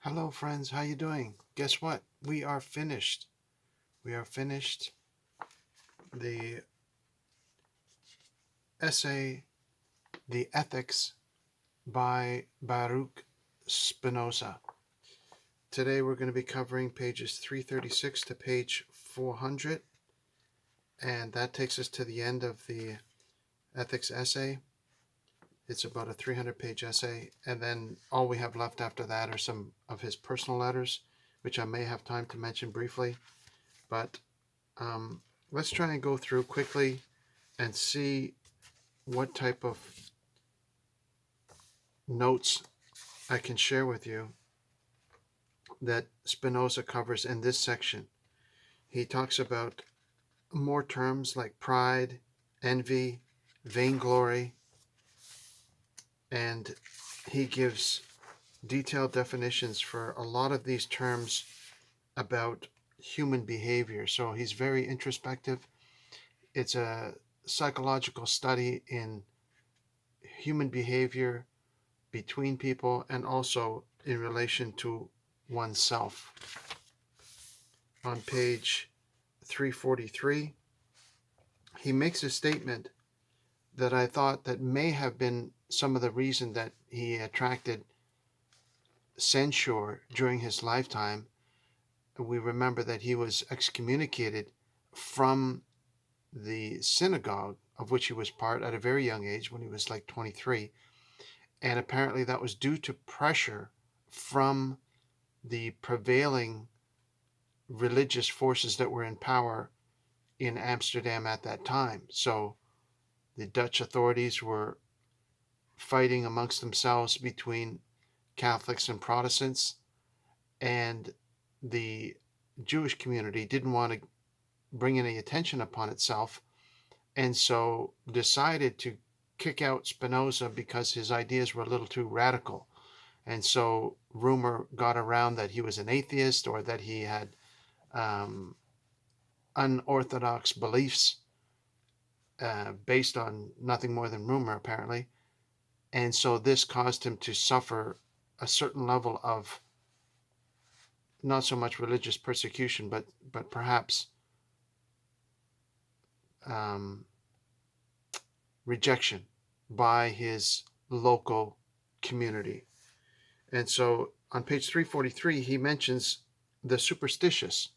Hello friends, how you doing? Guess what? We are finished. We are finished the essay, The Ethics by Baruch Spinoza. Today we're going to be covering pages 336 to page 400, and that takes us to the end of the ethics essay. It's about a 300-page essay, and then all we have left after that are some of his personal letters, which I may have time to mention briefly, but let's try and go through quickly and see what type of notes I can share with you that Spinoza covers in this section. He talks about more terms like pride, envy, vainglory, and he gives detailed definitions for a lot of these terms about human behavior. So he's very introspective. It's a psychological study in human behavior between people and also in relation to oneself. On page 343, he makes a statement that I thought that may have been some of the reason that he attracted censure during his lifetime. We remember that he was excommunicated from the synagogue of which he was part at a very young age when he was like 23. And apparently that was due to pressure from the prevailing religious forces that were in power in Amsterdam at that time. So the Dutch authorities were fighting amongst themselves between Catholics and Protestants, and the Jewish community didn't want to bring any attention upon itself, and so decided to kick out Spinoza because his ideas were a little too radical. And so rumor got around that he was an atheist or that he had unorthodox beliefs based on nothing more than rumor, apparently. And so this caused him to suffer a certain level of not so much religious persecution, but perhaps rejection by his local community. And so on page 343, he mentions the superstitious.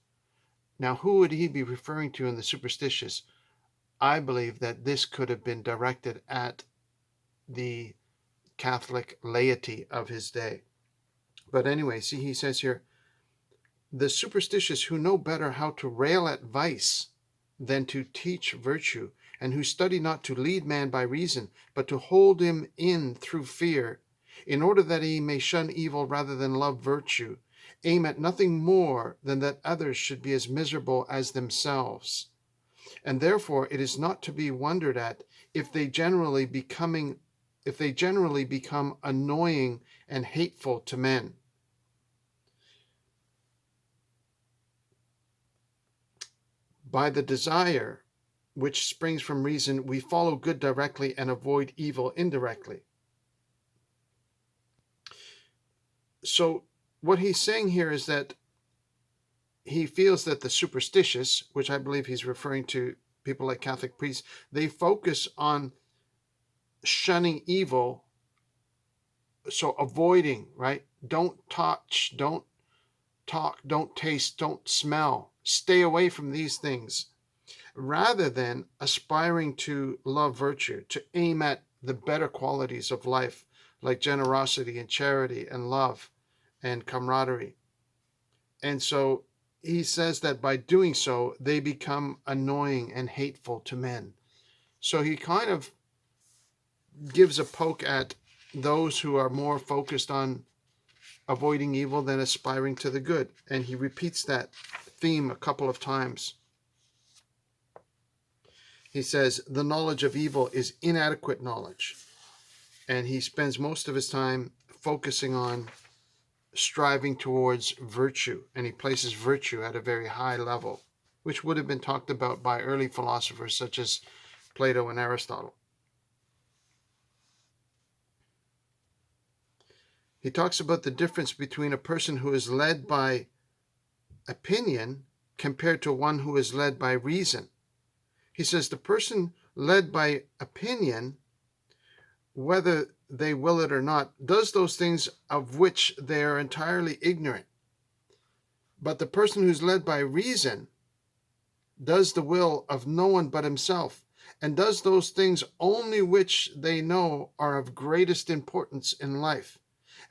Now, who would he be referring to in the superstitious? I believe that this could have been directed at the Catholic laity of his day. But anyway, see, he says here, the superstitious who know better how to rail at vice than to teach virtue, and who study not to lead man by reason, but to hold him in through fear, in order that he may shun evil rather than love virtue, aim at nothing more than that others should be as miserable as themselves. And therefore it is not to be wondered at if they generally become annoying and hateful to men. By the desire which springs from reason, we follow good directly and avoid evil indirectly. So what he's saying here is that he feels that the superstitious, which I believe he's referring to people like Catholic priests, they focus on shunning evil, so avoiding, right? Don't touch, don't talk, don't taste, don't smell. Stay away from these things, rather than aspiring to love virtue, to aim at the better qualities of life, like generosity and charity and love and camaraderie. And so he says that by doing so, they become annoying and hateful to men. So he kind of gives a poke at those who are more focused on avoiding evil than aspiring to the good. And he repeats that theme a couple of times. He says the knowledge of evil is inadequate knowledge. And he spends most of his time focusing on striving towards virtue. And he places virtue at a very high level, which would have been talked about by early philosophers such as Plato and Aristotle. He talks about the difference between a person who is led by opinion compared to one who is led by reason. He says the person led by opinion, whether they will it or not, does those things of which they are entirely ignorant. But the person who's led by reason does the will of no one but himself, and does those things only which they know are of greatest importance in life,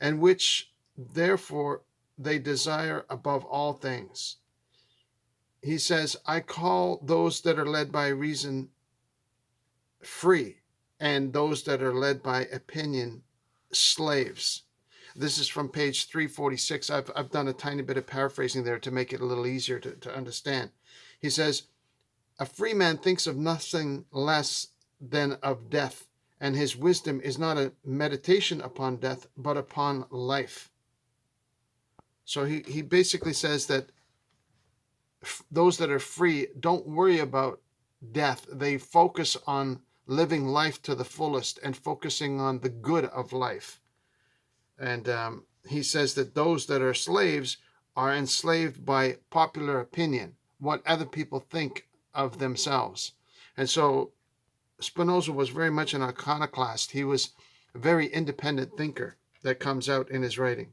and which therefore they desire above all things. He says, I call those that are led by reason free, and those that are led by opinion slaves. This is from page 346. I've done a tiny bit of paraphrasing there to make it a little easier to understand. He says, a free man thinks of nothing less than of death, and his wisdom is not a meditation upon death, but upon life. So he basically says that those that are free don't worry about death. They focus on living life to the fullest and focusing on the good of life. And he says that those that are slaves are enslaved by popular opinion, what other people think of themselves. And so Spinoza was very much an iconoclast. He was a very independent thinker. That comes out in his writing.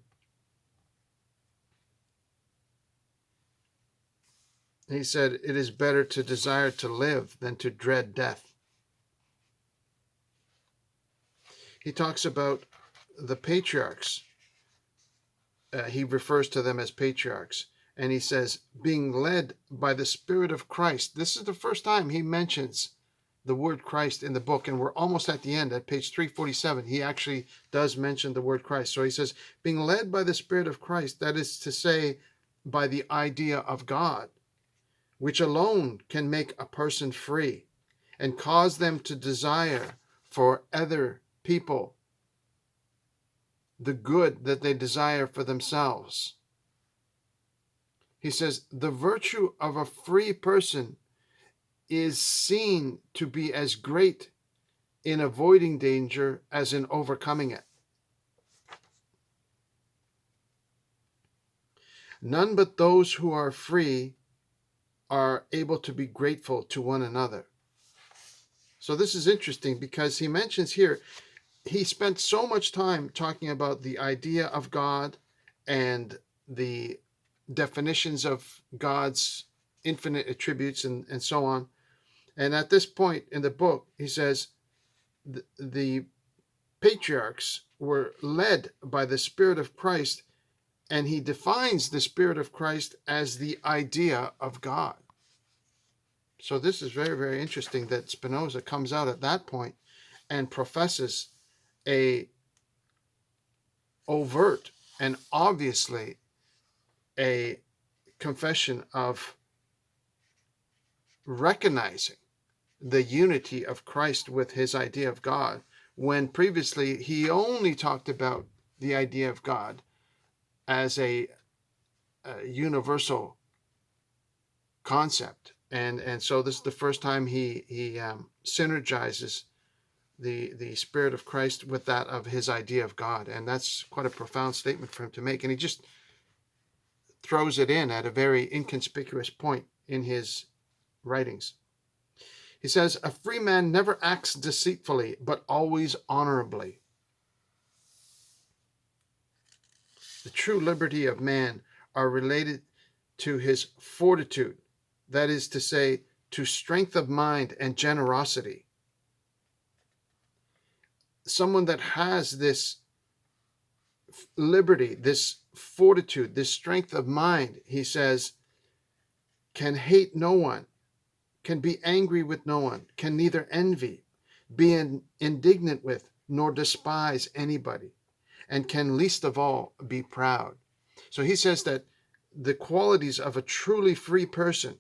He said, it is better to desire to live than to dread death. He talks about the patriarchs. He refers to them as patriarchs. And he says, being led by the Spirit of Christ. This is the first time he mentions the word Christ in the book. And we're almost at the end. At page 347, he actually does mention the word Christ. So he says, being led by the Spirit of Christ, that is to say, by the idea of God, which alone can make a person free and cause them to desire for other people the good that they desire for themselves. He says, the virtue of a free person is seen to be as great in avoiding danger as in overcoming it. None but those who are free are able to be grateful to one another. So this is interesting because he mentions here, he spent so much time talking about the idea of God and the definitions of God's infinite attributes and so on. And at this point in the book, he says the patriarchs were led by the Spirit of Christ, and he defines the Spirit of Christ as the idea of God. So this is very, very interesting that Spinoza comes out at that point and professes a overt and obviously a confession of recognizing the unity of Christ with his idea of God, when previously he only talked about the idea of God as a universal concept. And so this is the first time he synergizes the Spirit of Christ with that of his idea of God. And that's quite a profound statement for him to make. And he just throws it in at a very inconspicuous point in his writings. He says, a free man never acts deceitfully, but always honorably. The true liberty of man are related to his fortitude, that is to say, to strength of mind and generosity. Someone that has this liberty, this fortitude, this strength of mind, he says, can hate no one, can be angry with no one, can neither envy, be indignant with, nor despise anybody, and can least of all be proud. So he says that the qualities of a truly free person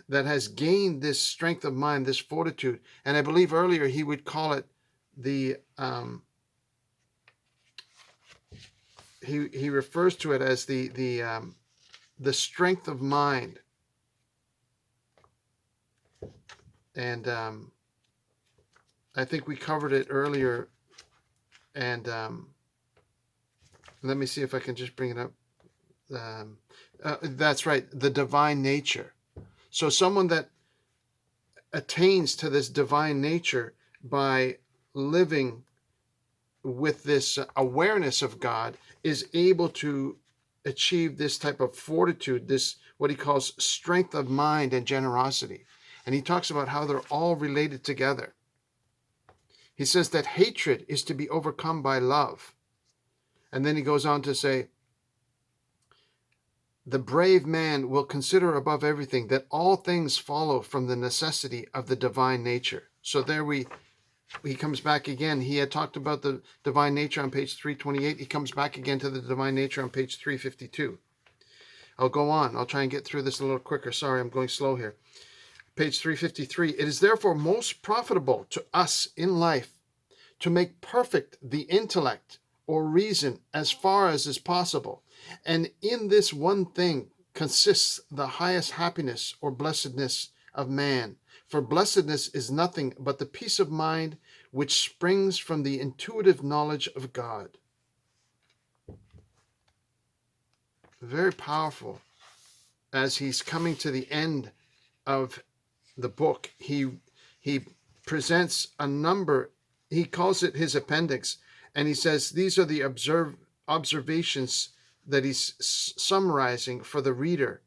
that has gained this strength of mind, this fortitude, and I believe earlier he would call it the he refers to it as the strength of mind. And I think we covered it earlier, and Let me see if I can just bring it up. That's right, the divine nature. So someone that attains to this divine nature by living with this awareness of God is able to achieve this type of fortitude, this what he calls strength of mind and generosity. And he talks about how they're all related together. He says that hatred is to be overcome by love. And then he goes on to say, the brave man will consider above everything that all things follow from the necessity of the divine nature. So there he comes back again. He had talked about the divine nature on page 328. He comes back again to the divine nature on page 352. I'll go on. I'll try and get through this a little quicker. Sorry, I'm going slow here. Page 353. It is therefore most profitable to us in life to make perfect the intellect or reason as far as is possible. And in this one thing consists the highest happiness or blessedness of man. For blessedness is nothing but the peace of mind which springs from the intuitive knowledge of God. Very powerful. As he's coming to the end of the book, he presents a number, he calls it his appendix, and he says these are the observations that he's summarizing for the reader,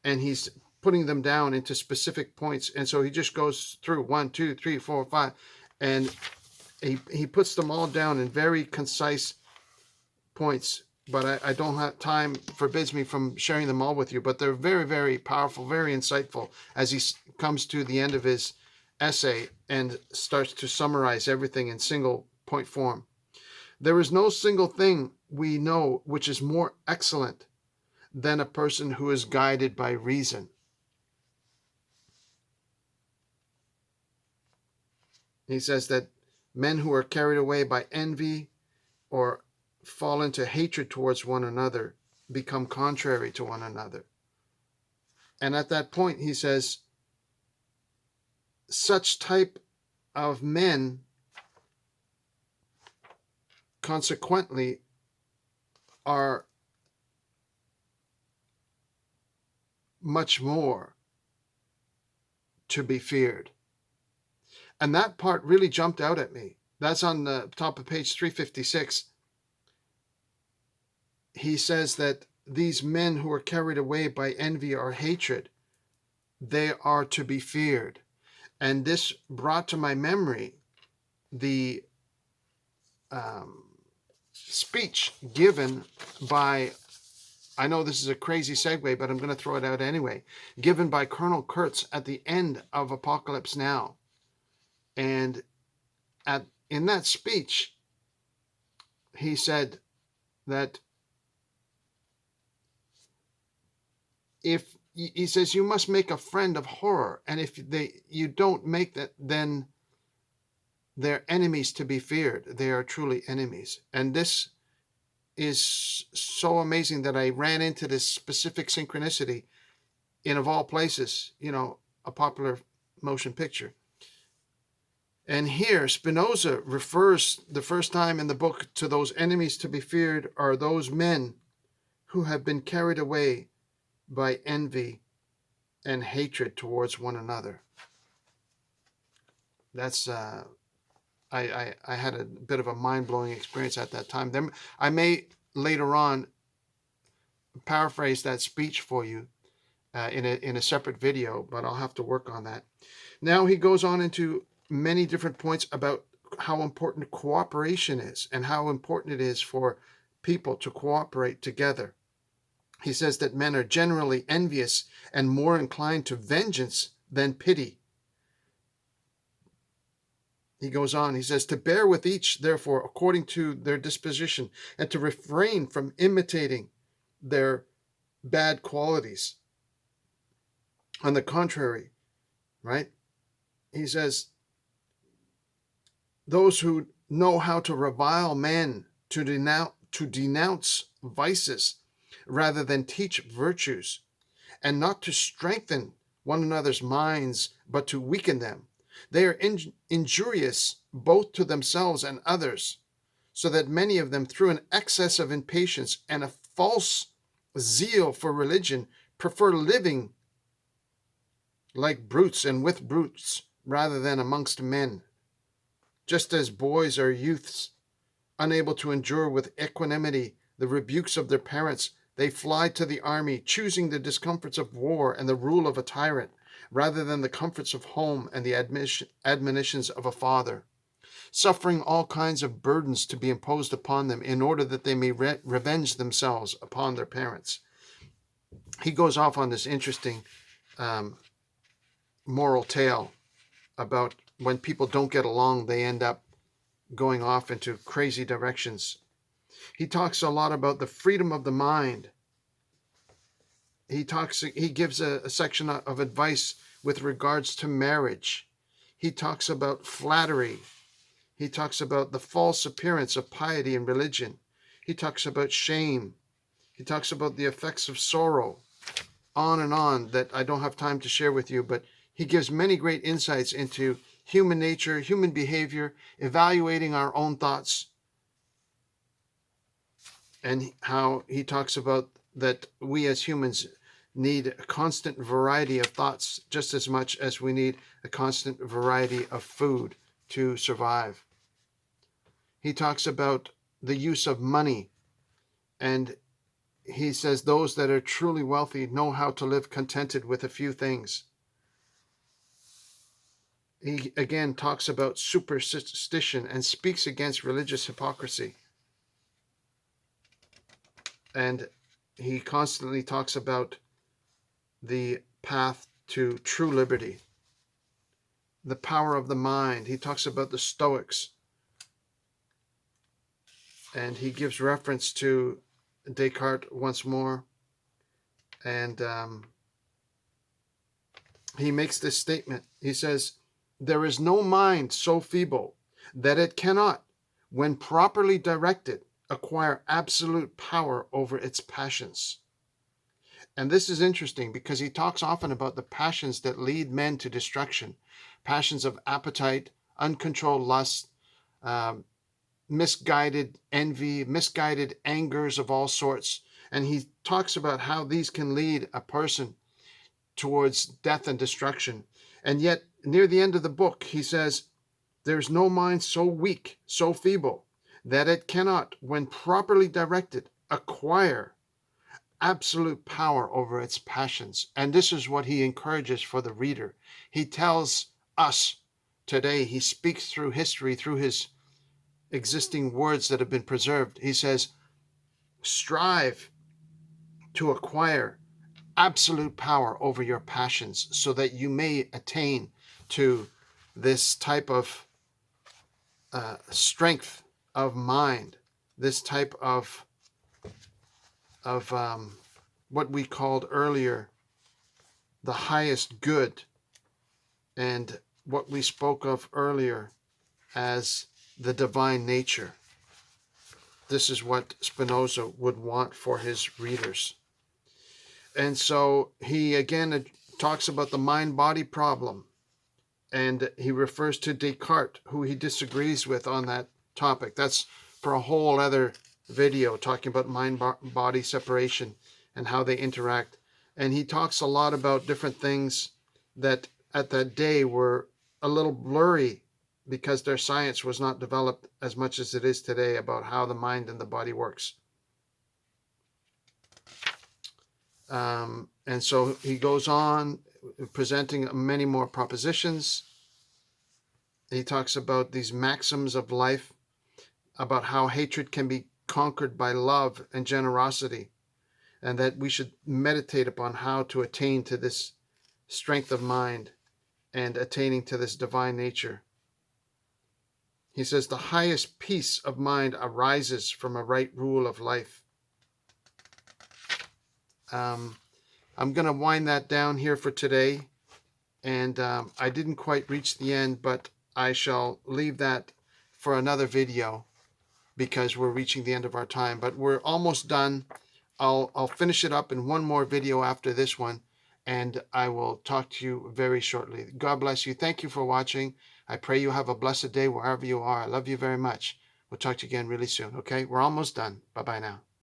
and he's putting them down into specific points. And so he just goes through 1, 2, 3, 4, 5, and he puts them all down in very concise points. But I don't have time, forbids me from sharing them all with you. But they're very, very powerful, very insightful as he comes to the end of his essay and starts to summarize everything in single point form. There is no single thing we know which is more excellent than a person who is guided by reason. He says that men who are carried away by envy or fall into hatred towards one another become contrary to one another. And at that point, he says, such type of men consequently are much more to be feared. And that part really jumped out at me. That's on the top of page 356. He says that these men who are carried away by envy or hatred, they are to be feared. And this brought to my memory the speech given by, I know this is a crazy segue, but I'm going to throw it out anyway, given by Colonel Kurtz at the end of Apocalypse Now. And in that speech, he said that if he says you must make a friend of horror, and if you don't make that, then they're enemies to be feared. They are truly enemies. And this is so amazing that I ran into this specific synchronicity in, of all places, a popular motion picture. And here Spinoza refers the first time in the book to those enemies to be feared are those men who have been carried away by envy and hatred towards one another. That's I had a bit of a mind-blowing experience at that time. Then I may later on paraphrase that speech for you in a separate video, but I'll have to work on that. Now he goes on into many different points about how important cooperation is and how important it is for people to cooperate together. He says that men are generally envious and more inclined to vengeance than pity. He goes on, he says, to bear with each, therefore, according to their disposition, and to refrain from imitating their bad qualities. On the contrary, right? He says, those who know how to revile men, to denounce vices, rather than teach virtues, and not to strengthen one another's minds, but to weaken them. They are injurious both to themselves and others. so that many of them, through an excess of impatience and a false zeal for religion, prefer living like brutes and with brutes rather than amongst men. Just as boys or youths, unable to endure with equanimity the rebukes of their parents, they fly to the army, choosing the discomforts of war and the rule of a tyrant, rather than the comforts of home and the admonitions of a father, suffering all kinds of burdens to be imposed upon them in order that they may revenge themselves upon their parents. He goes off on this interesting moral tale about when people don't get along, they end up going off into crazy directions. He talks a lot about the freedom of the mind. He gives a section of advice with regards to marriage. He talks about flattery. He talks about the false appearance of piety and religion. He talks about shame. He talks about the effects of sorrow, on and on, that I don't have time to share with you, but he gives many great insights into human nature, human behavior, evaluating our own thoughts, and how he talks about that we as humans need a constant variety of thoughts just as much as we need a constant variety of food to survive. He talks about the use of money, and he says those that are truly wealthy know how to live contented with a few things. He again talks about superstition and speaks against religious hypocrisy. And he constantly talks about the path to true liberty, the power of the mind. He talks about the Stoics, and he gives reference to Descartes once more. And he makes this statement. He says, "There is no mind so feeble that it cannot, when properly directed, acquire absolute power over its passions." And this is interesting because he talks often about the passions that lead men to destruction, passions of appetite, uncontrolled lust, misguided envy, misguided angers of all sorts. And he talks about how these can lead a person towards death and destruction. And yet, near the end of the book, he says, "There's no mind so weak, so feeble, that it cannot, when properly directed, acquire absolute power over its passions." And this is what he encourages for the reader. He tells us today, he speaks through history, through his existing words that have been preserved. He says, strive to acquire absolute power over your passions so that you may attain to this type of strength of mind, this type of what we called earlier the highest good, and what we spoke of earlier as the divine nature. This is what Spinoza would want for his readers. And so he again talks about the mind-body problem, and he refers to Descartes, who he disagrees with on that topic. That's for a whole other video, talking about mind-body separation and how they interact. And he talks a lot about different things that at that day were a little blurry because their science was not developed as much as it is today about how the mind and the body works. And so he goes on presenting many more propositions. He talks about these maxims of life, about how hatred can be conquered by love and generosity, and that we should meditate upon how to attain to this strength of mind and attaining to this divine nature. He says the highest peace of mind arises from a right rule of life. I'm going to wind that down here for today, and I didn't quite reach the end, but I shall leave that for another video because we're reaching the end of our time. But we're almost done. I'll finish it up in one more video after this one, and I will talk to you very shortly. God bless you. Thank you for watching. I pray you have a blessed day wherever you are. I love you very much. We'll talk to you again really soon, okay? We're almost done. Bye-bye now.